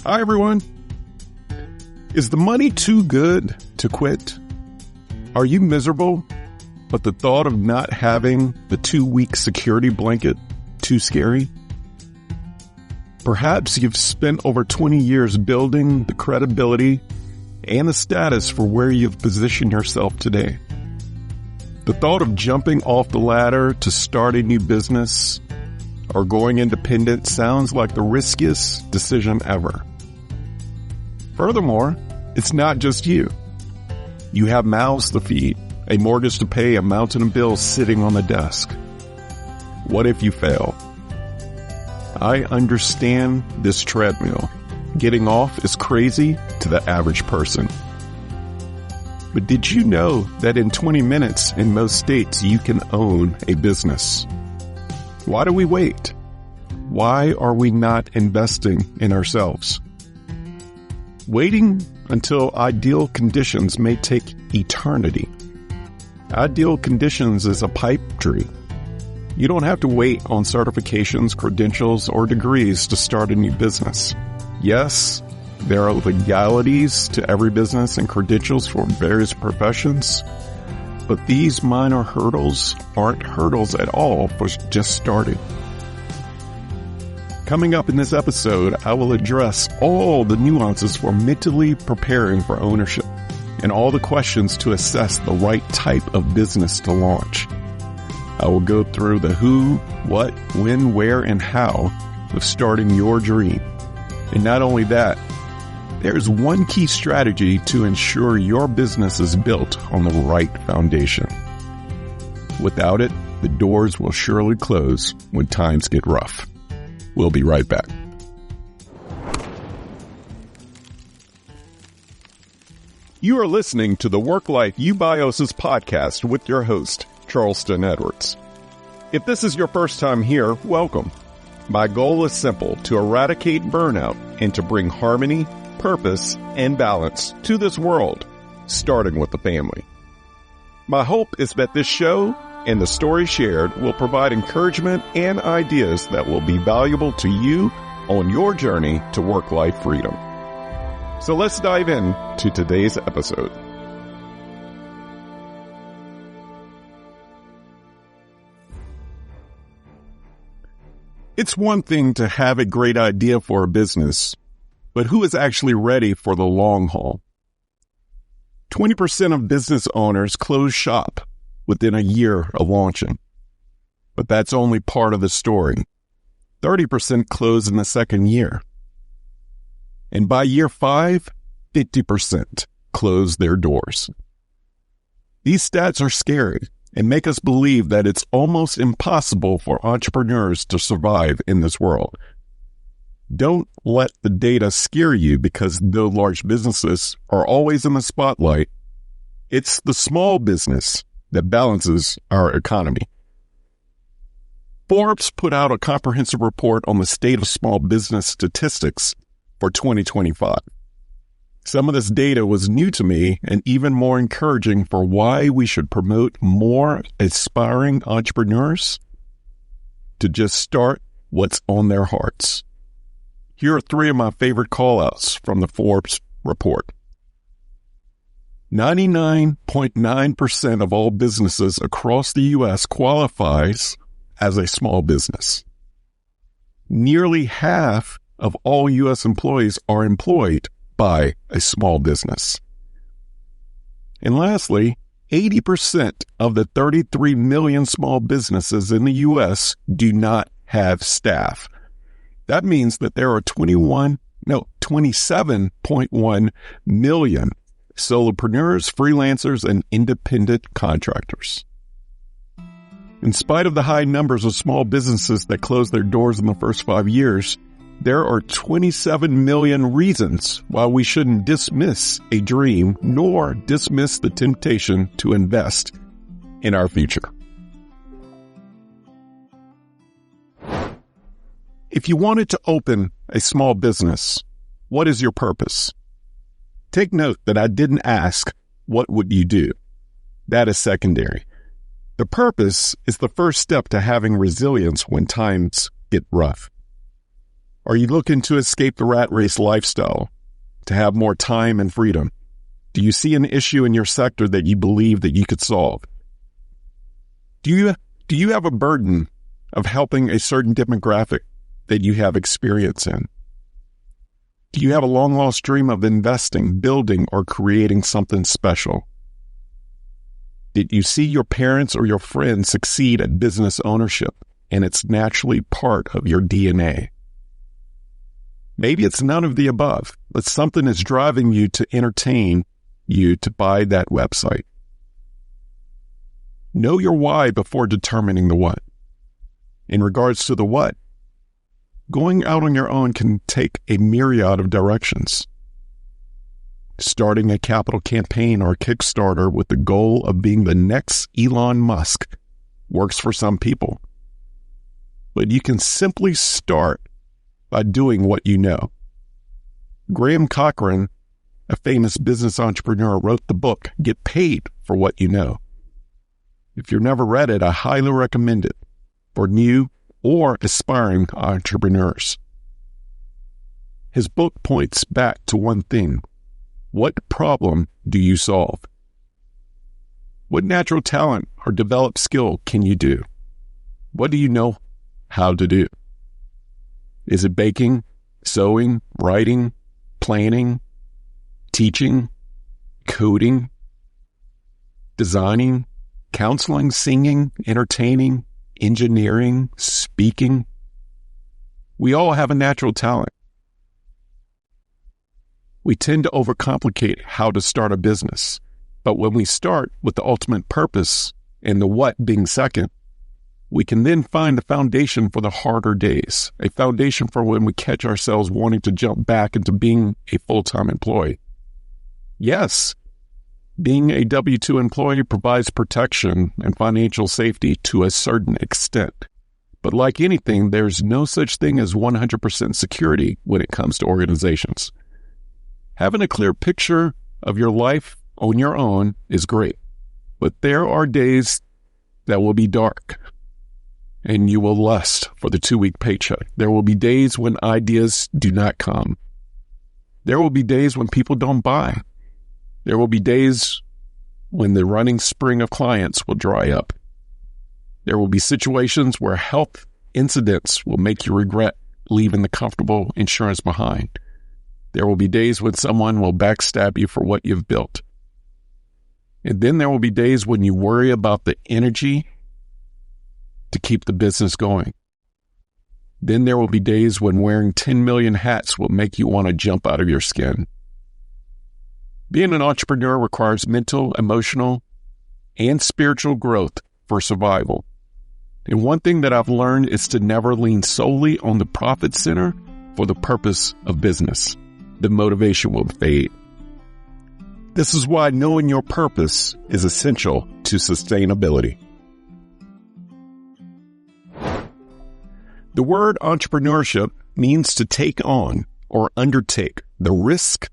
Hi, everyone. Is the money too good to quit? Are you miserable, but the thought of not having the 2-week security blanket too scary? Perhaps you've spent over 20 years building the credibility and the status for where you've positioned yourself today. The thought of jumping off the ladder to start a new business or going independent sounds like the riskiest decision ever. Furthermore, it's not just you. You have mouths to feed, a mortgage to pay, a mountain of bills sitting on the desk. What if you fail? I understand this treadmill. Getting off is crazy to the average person. But did you know that in 20 minutes in most states you can own a business? Why do we wait? Why are we not investing in ourselves? Waiting until ideal conditions may take eternity. Ideal conditions is a pipe dream. You don't have to wait on certifications, credentials, or degrees to start a new business. Yes, there are legalities to every business and credentials for various professions, but these minor hurdles aren't hurdles at all for just starting. Coming up in this episode, I will address all the nuances for mentally preparing for ownership and all the questions to assess the right type of business to launch. I will go through the who, what, when, where, and how of starting your dream. And not only that, there's one key strategy to ensure your business is built on the right foundation. Without it, the doors will surely close when times get rough. We'll be right back. You are listening to the Work Life Eubiosis podcast with your host, Charleston Edwards. If this is your first time here, welcome. My goal is simple: to eradicate burnout and to bring harmony, purpose, and balance to this world, starting with the family. My hope is that this show and the story shared will provide encouragement and ideas that will be valuable to you on your journey to work-life freedom. So let's dive into today's episode. It's one thing to have a great idea for a business, but who is actually ready for the long haul? 20% of business owners close shop within a year of launching. But that's only part of the story. 30% close in the second year. And by year 5, 50% close their doors. These stats are scary and make us believe that it's almost impossible for entrepreneurs to survive in this world. Don't let the data scare you, because though large businesses are always in the spotlight, it's the small business that balances our economy. Forbes put out a comprehensive report on the state of small business statistics for 2025. Some of this data was new to me and even more encouraging for why we should promote more aspiring entrepreneurs to just start what's on their hearts. Here are 3 of my favorite call-outs from the Forbes report. 99.9% of all businesses across the U.S. qualifies as a small business. Nearly half of all U.S. employees are employed by a small business. And lastly, 80% of the 33 million small businesses in the U.S. do not have staff. That means that there are 27.1 million solopreneurs, freelancers, and independent contractors. In spite of the high numbers of small businesses that close their doors in the first 5 years, there are 27 million reasons why we shouldn't dismiss a dream nor dismiss the temptation to invest in our future. If you wanted to open a small business, what is your purpose? Take note that I didn't ask, what would you do? That is secondary. The purpose is the first step to having resilience when times get rough. Are you looking to escape the rat race lifestyle, to have more time and freedom? Do you see an issue in your sector that you believe that you could solve? Do you have a burden of helping a certain demographic that you have experience in? Do you have a long-lost dream of investing, building, or creating something special? Did you see your parents or your friends succeed at business ownership, and it's naturally part of your DNA? Maybe it's none of the above, but something is driving you to entertain you to buy that website. Know your why before determining the what. In regards to the what, going out on your own can take a myriad of directions. Starting a capital campaign or Kickstarter with the goal of being the next Elon Musk works for some people. But you can simply start by doing what you know. Graham Cochran, a famous business entrepreneur, wrote the book, Get Paid for What You Know. If you've never read it, I highly recommend it for new or aspiring entrepreneurs. His book points back to one thing. What problem do you solve? What natural talent or developed skill can you do? What do you know how to do? Is it baking, sewing, writing, planning, teaching, coding, designing, counseling, singing, entertaining, engineering, speaking? We all have a natural talent. We tend to overcomplicate how to start a business, but when we start with the ultimate purpose and the what being second, we can then find the foundation for the harder days, a foundation for when we catch ourselves wanting to jump back into being a full-time employee. Yes, being a W-2 employee provides protection and financial safety to a certain extent. But like anything, there's no such thing as 100% security when it comes to organizations. Having a clear picture of your life on your own is great, but there are days that will be dark and you will lust for the 2-week paycheck. There will be days when ideas do not come. There will be days when people don't buy. There will be days when the running spring of clients will dry up. There will be situations where health incidents will make you regret leaving the comfortable insurance behind. There will be days when someone will backstab you for what you've built. And then there will be days when you worry about the energy to keep the business going. Then there will be days when wearing 10 million hats will make you want to jump out of your skin. Being an entrepreneur requires mental, emotional, and spiritual growth for survival. And one thing that I've learned is to never lean solely on the profit center for the purpose of business. The motivation will fade. This is why knowing your purpose is essential to sustainability. The word entrepreneurship means to take on or undertake the risk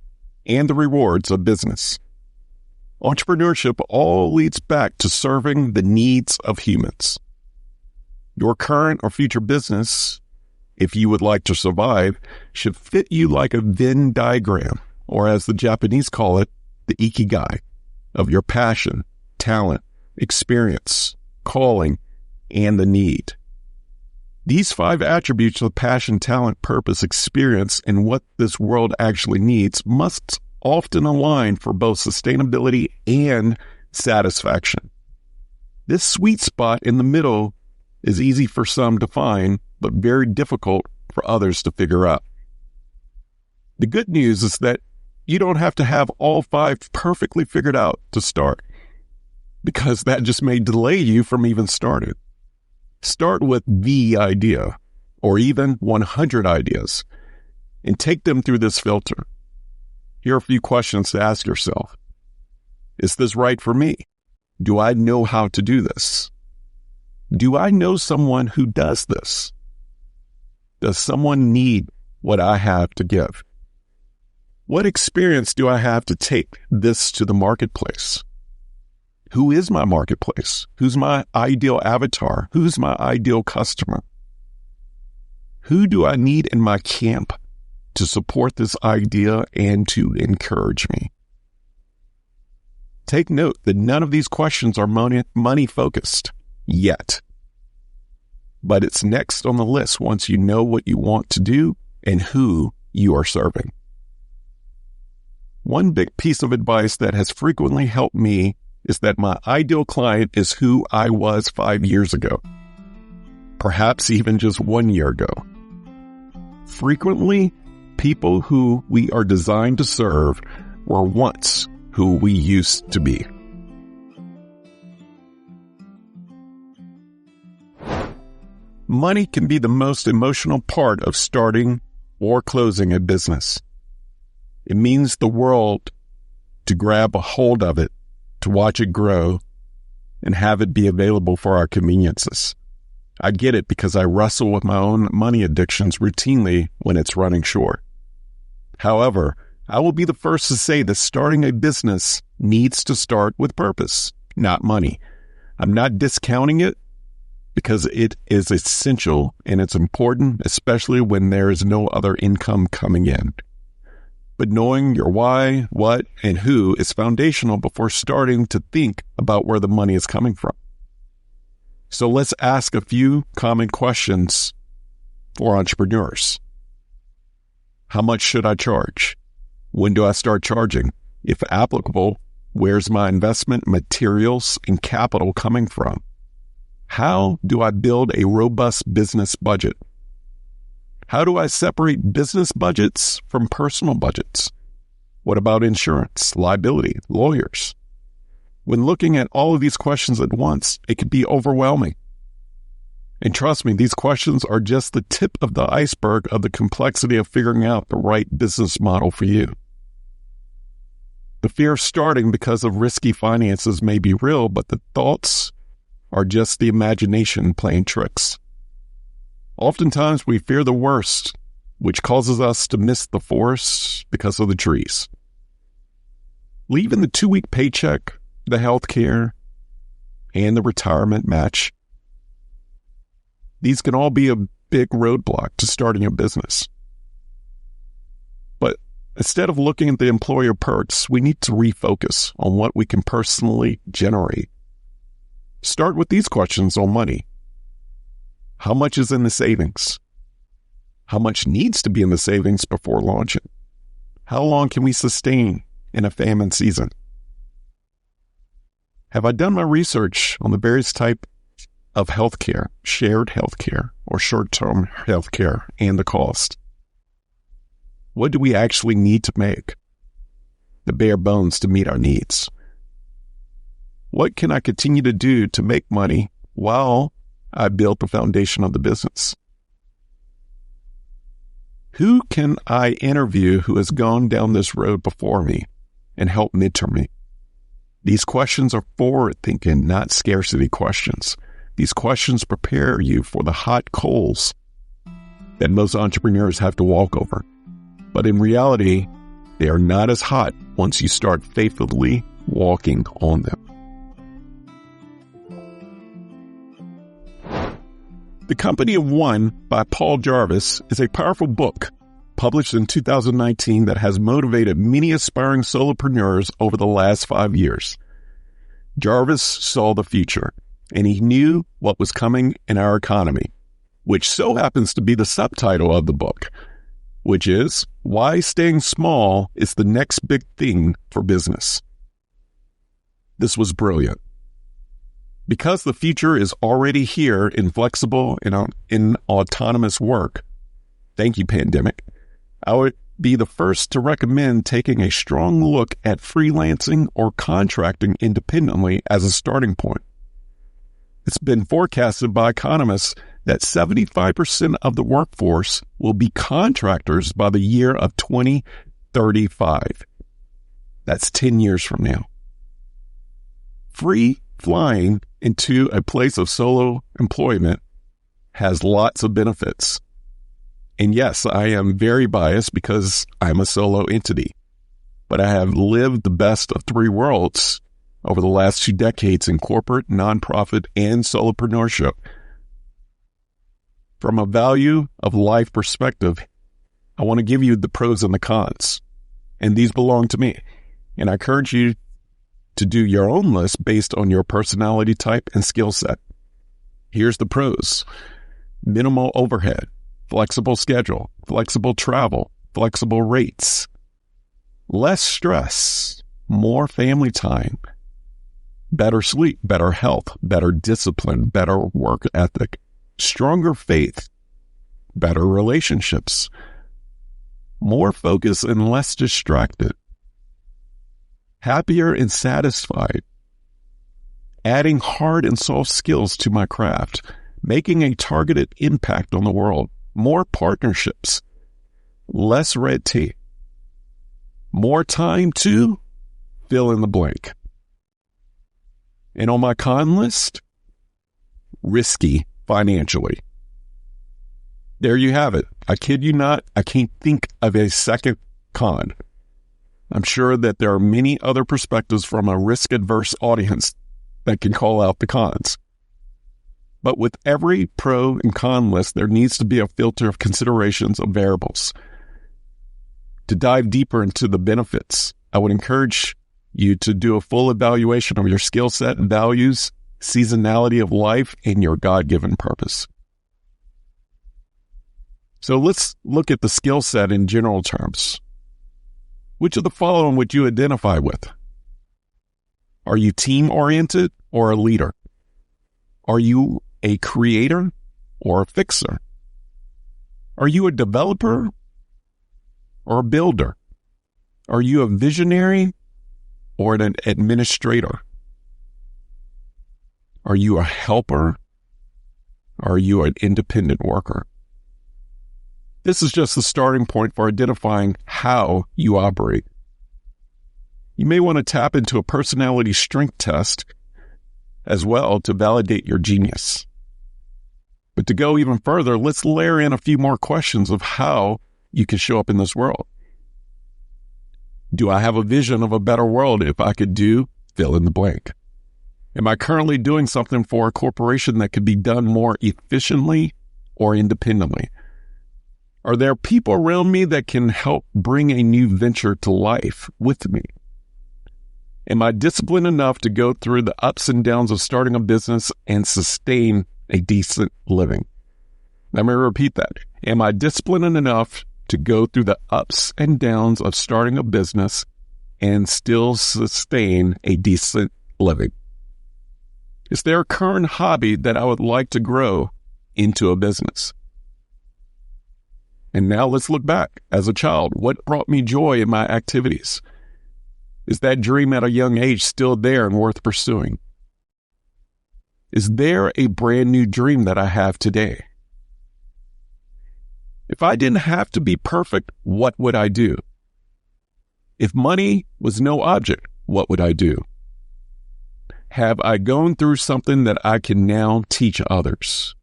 and the rewards of business. Entrepreneurship all leads back to serving the needs of humans. Your current or future business, if you would like to survive, should fit you like a Venn diagram, or as the Japanese call it, the ikigai, of your passion, talent, experience, calling, and the need. These 5 attributes of passion, talent, purpose, experience, and what this world actually needs must often align for both sustainability and satisfaction. This sweet spot in the middle is easy for some to find, but very difficult for others to figure out. The good news is that you don't have to have all 5 perfectly figured out to start, because that just may delay you from even starting. Start with the idea, or even 100 ideas, and take them through this filter. Here are a few questions to ask yourself. Is this right for me? Do I know how to do this? Do I know someone who does this? Does someone need what I have to give? What experience do I have to take this to the marketplace? Who is my marketplace? Who's my ideal avatar? Who's my ideal customer? Who do I need in my camp to support this idea and to encourage me? Take note that none of these questions are money focused yet. But it's next on the list once you know what you want to do and who you are serving. One big piece of advice that has frequently helped me is that my ideal client is who I was 5 years ago, perhaps even just 1 year ago. Frequently, people who we are designed to serve were once who we used to be. Money can be the most emotional part of starting or closing a business. It means the world to grab a hold of it, to watch it grow, and have it be available for our conveniences. I get it because I wrestle with my own money addictions routinely when it's running short. However, I will be the first to say that starting a business needs to start with purpose, not money. I'm not discounting it because it is essential and it's important, especially when there is no other income coming in. But knowing your why, what, and who is foundational before starting to think about where the money is coming from. So let's ask a few common questions for entrepreneurs. How much should I charge? When do I start charging? If applicable, where's my investment, materials, and capital coming from? How do I build a robust business budget? How do I separate business budgets from personal budgets? What about insurance, liability, lawyers? When looking at all of these questions at once, it can be overwhelming. And trust me, these questions are just the tip of the iceberg of the complexity of figuring out the right business model for you. The fear of starting because of risky finances may be real, but the thoughts are just the imagination playing tricks. Oftentimes we fear the worst, which causes us to miss the forest because of the trees. Leaving the 2-week paycheck, the health care, and the retirement match, these can all be a big roadblock to starting a business. But instead of looking at the employer perks, we need to refocus on what we can personally generate. Start with these questions on money. How much is in the savings? How much needs to be in the savings before launching? How long can we sustain in a famine season? Have I done my research on the various types of healthcare, shared healthcare, or short-term healthcare, and the cost? What do we actually need to make? The bare bones to meet our needs. What can I continue to do to make money while I build the foundation of the business? Who can I interview who has gone down this road before me and help mentor me? These questions are forward-thinking, not scarcity questions. These questions prepare you for the hot coals that most entrepreneurs have to walk over. But in reality, they are not as hot once you start faithfully walking on them. The Company of One by Paul Jarvis is a powerful book published in 2019 that has motivated many aspiring solopreneurs over the last 5 years. Jarvis saw the future, and he knew what was coming in our economy, which so happens to be the subtitle of the book, which is Why Staying Small is the Next Big Thing for Business. This was brilliant. Because the future is already here in flexible and in autonomous work, thank you, pandemic, I would be the first to recommend taking a strong look at freelancing or contracting independently as a starting point. It's been forecasted by economists that 75% of the workforce will be contractors by the year of 2035. That's 10 years from now. Free flying into a place of solo employment has lots of benefits. And yes, I am very biased because I'm a solo entity, but I have lived the best of 3 worlds over the last 2 decades in corporate, nonprofit, and solopreneurship. From a value of life perspective, I want to give you the pros and the cons, and these belong to me. And I encourage you to do your own list based on your personality type and skill set. Here's the pros: minimal overhead, flexible schedule, flexible travel, flexible rates, less stress, more family time, better sleep, better health, better discipline, better work ethic, stronger faith, better relationships, more focus and less distracted, happier and satisfied, adding hard and soft skills to my craft, making a targeted impact on the world, more partnerships, less red tape, more time to fill in the blank. And on my con list, risky financially. There you have it. I kid you not, I can't think of a second con. I'm sure that there are many other perspectives from a risk-averse audience that can call out the cons. But with every pro and con list, there needs to be a filter of considerations of variables. To dive deeper into the benefits, I would encourage you to do a full evaluation of your skill set, values, seasonality of life, and your God-given purpose. So let's look at the skill set in general terms. Which of the following would you identify with? Are you team-oriented or a leader? Are you a creator or a fixer? Are you a developer or a builder? Are you a visionary or an administrator? Are you a helper? Or are you an independent worker? This is just the starting point for identifying how you operate. You may want to tap into a personality strength test as well to validate your genius. But to go even further, let's layer in a few more questions of how you can show up in this world. Do I have a vision of a better world if I could do fill in the blank? Am I currently doing something for a corporation that could be done more efficiently or independently? Are there people around me that can help bring a new venture to life with me? Am I disciplined enough to go through the ups and downs of starting a business and sustain a decent living? Let me repeat that. Am I disciplined enough to go through the ups and downs of starting a business and still sustain a decent living? Is there a current hobby that I would like to grow into a business? And now let's look back. As a child, what brought me joy in my activities? Is that dream at a young age still there and worth pursuing? Is there a brand new dream that I have today? If I didn't have to be perfect, what would I do? If money was no object, what would I do? Have I gone through something that I can now teach others?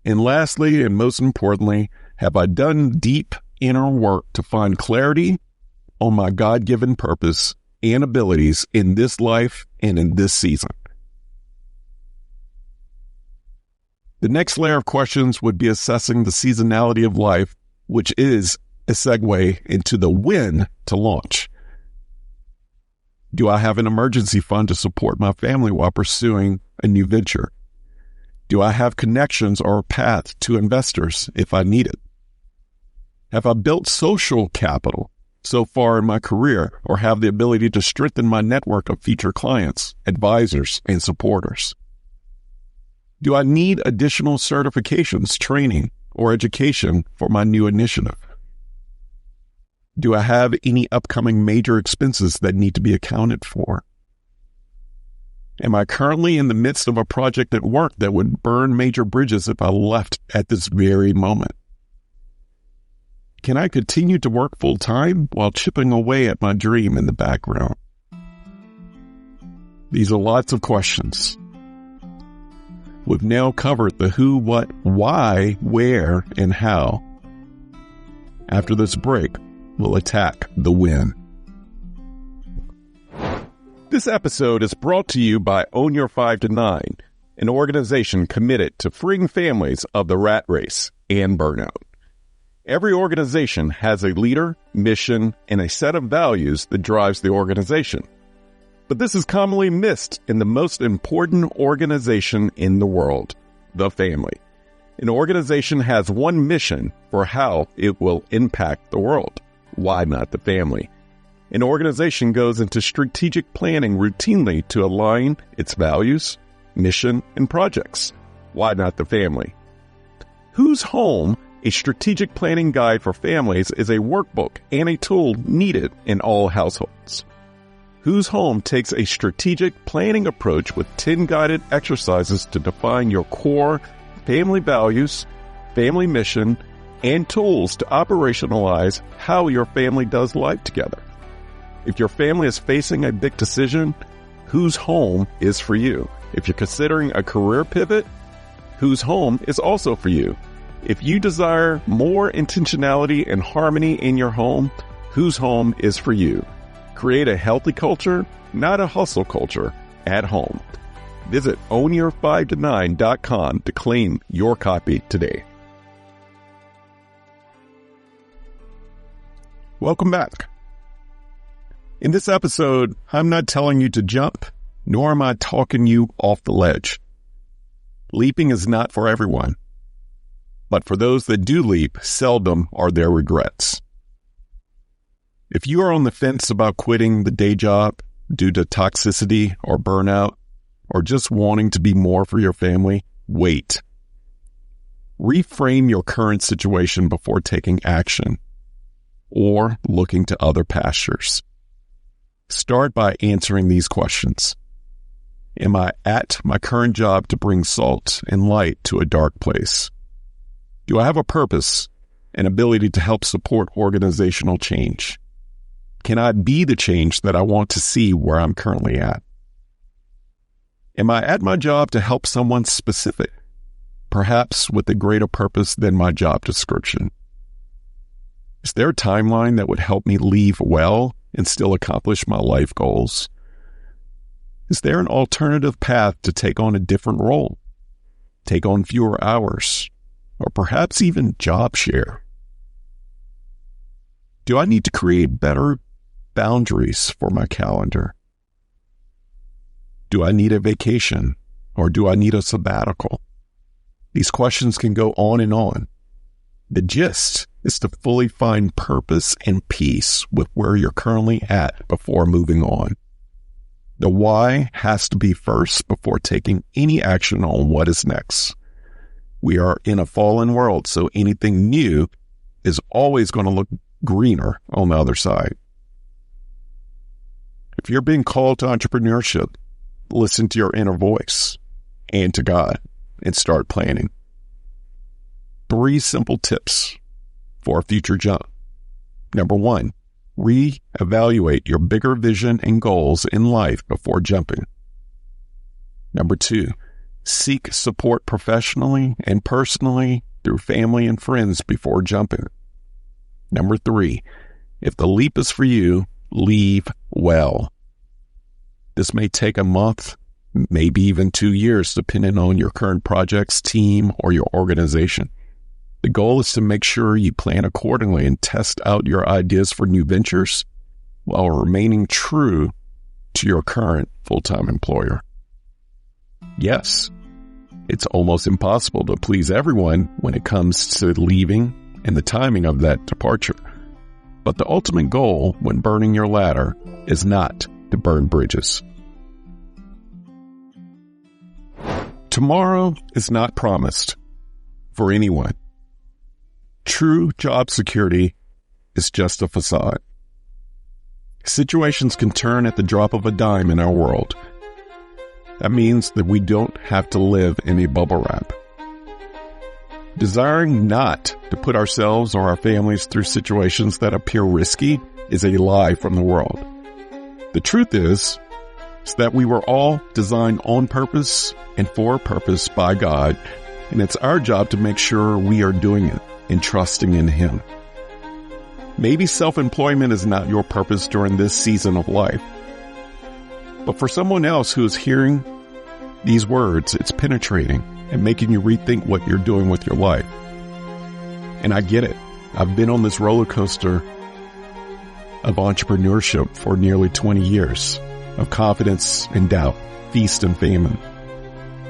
And lastly, and most importantly, have I done deep inner work to find clarity on my God-given purpose and abilities in this life and in this season? The next layer of questions would be assessing the seasonality of life, which is a segue into the when to launch. Do I have an emergency fund to support my family while pursuing a new venture? Do I have connections or a path to investors if I need it? Have I built social capital so far in my career or have the ability to strengthen my network of future clients, advisors, and supporters? Do I need additional certifications, training, or education for my new initiative? Do I have any upcoming major expenses that need to be accounted for? Am I currently in the midst of a project at work that would burn major bridges if I left at this very moment? Can I continue to work full time while chipping away at my dream in the background? These are lots of questions. We've now covered the who, what, why, where, and how. After this break, we'll attack the when. This episode is brought to you by Own Your 5 to 9, an organization committed to freeing families of the rat race and burnout. Every organization has a leader, mission, and a set of values that drives the organization. But this is commonly missed in the most important organization in the world, the family. An organization has one mission for how it will impact the world. Why not the family? An organization goes into strategic planning routinely to align its values, mission, and projects. Why not the family? Whose Home, a strategic planning guide for families, is a workbook and a tool needed in all households. Whose Home takes a strategic planning approach with 10 guided exercises to define your core family values, family mission, and tools to operationalize how your family does life together. If your family is facing a big decision, Whose Home is for you. If you're considering a career pivot, Whose Home is also for you. If you desire more intentionality and harmony in your home, Whose Home is for you. Create a healthy culture, not a hustle culture, at home. Visit ownyour5to9.com to claim your copy today. Welcome back. In this episode, I'm not telling you to jump, nor am I talking you off the ledge. Leaping is not for everyone, but for those that do leap, seldom are there regrets. If you are on the fence about quitting the day job due to toxicity or burnout, or just wanting to be more for your family, wait. Reframe your current situation before taking action or looking to other pastures. Start by answering these questions. Am I at my current job to bring salt and light to a dark place? Do I have a purpose and ability to help support organizational change? Can I be the change that I want to see where I'm currently at? Am I at my job to help someone specific, perhaps with a greater purpose than my job description? Is there a timeline that would help me leave well and still accomplish my life goals? Is there an alternative path to take on a different role, take on fewer hours, or perhaps even job share? Do I need to create better boundaries for my calendar? Do I need a vacation, or do I need a sabbatical? These questions can go on and on. The gist is to fully find purpose and peace with where you're currently at before moving on. The why has to be first before taking any action on what is next. We are in a fallen world, so anything new is always going to look greener on the other side. If you're being called to entrepreneurship, listen to your inner voice and to God and start planning. 3 simple tips for a future jump. Number 1, reevaluate your bigger vision and goals in life before jumping. Number 2, seek support professionally and personally through family and friends before jumping. Number 3, if the leap is for you, leave well. This may take a month, maybe even 2 years, depending on your current projects, team, or your organization. The goal is to make sure you plan accordingly and test out your ideas for new ventures while remaining true to your current full-time employer. Yes, it's almost impossible to please everyone when it comes to leaving and the timing of that departure. But the ultimate goal when burning your ladder is not to burn bridges. Tomorrow is not promised for anyone. True job security is just a facade. Situations can turn at the drop of a dime in our world. That means that we don't have to live in a bubble wrap. Desiring not to put ourselves or our families through situations that appear risky is a lie from the world. The truth is that we were all designed on purpose and for a purpose by God, and it's our job to make sure we are doing it and trusting in Him. Maybe self-employment is not your purpose during this season of life, but for someone else who is hearing These words, it's penetrating and making you rethink what you're doing with your life. And I get it. I've been on this roller coaster of entrepreneurship for nearly 20 years, of confidence and doubt, feast and famine.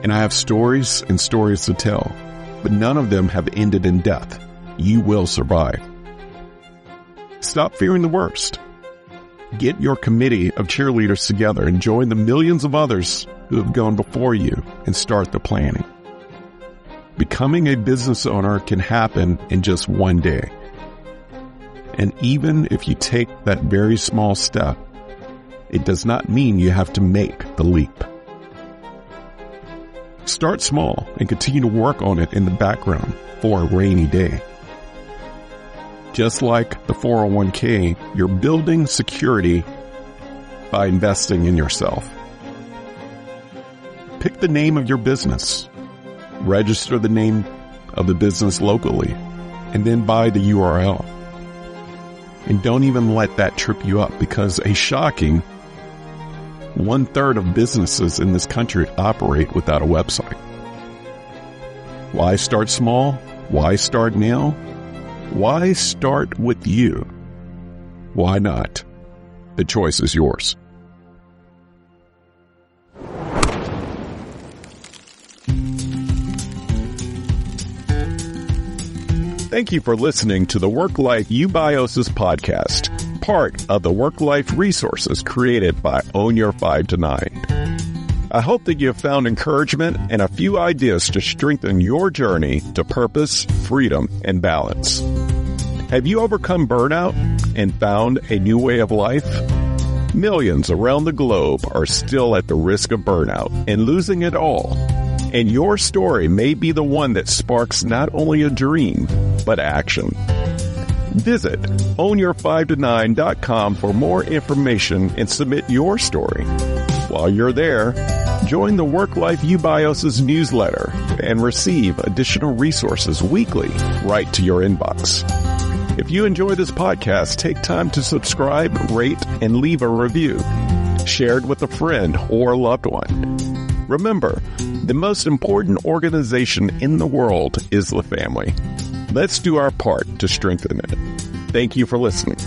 And I have stories and stories to tell, but none of them have ended in death. You will survive. Stop fearing the worst. Get your committee of cheerleaders together and join the millions of others who have gone before you and start the planning. Becoming a business owner can happen in just one day. And even if you take that very small step, it does not mean you have to make the leap. Start small and continue to work on it in the background for a rainy day. Just like the 401k, you're building security by investing in yourself. Pick the name of your business. Register the name of the business locally, and then buy the URL. And don't even let that trip you up, because a shocking 1/3 of businesses in this country operate without a website. Why start small? Why start now? Why start with you? Why not? The choice is yours. Thank you for listening to the Work-Life Eubiosis podcast, part of the work-life resources created by Own Your 5 to 9. I hope that you have found encouragement and a few ideas to strengthen your journey to purpose, freedom, and balance. Have you overcome burnout and found a new way of life? Millions around the globe are still at the risk of burnout and losing it all. And your story may be the one that sparks not only a dream, but action. Visit ownyour5to9.com for more information and submit your story. While you're there, join the Work-Life Eubiosis newsletter and receive additional resources weekly right to your inbox. If you enjoy this podcast, take time to subscribe, rate, and leave a review. Share it with a friend or loved one. Remember, the most important organization in the world is the family. Let's do our part to strengthen it. Thank you for listening.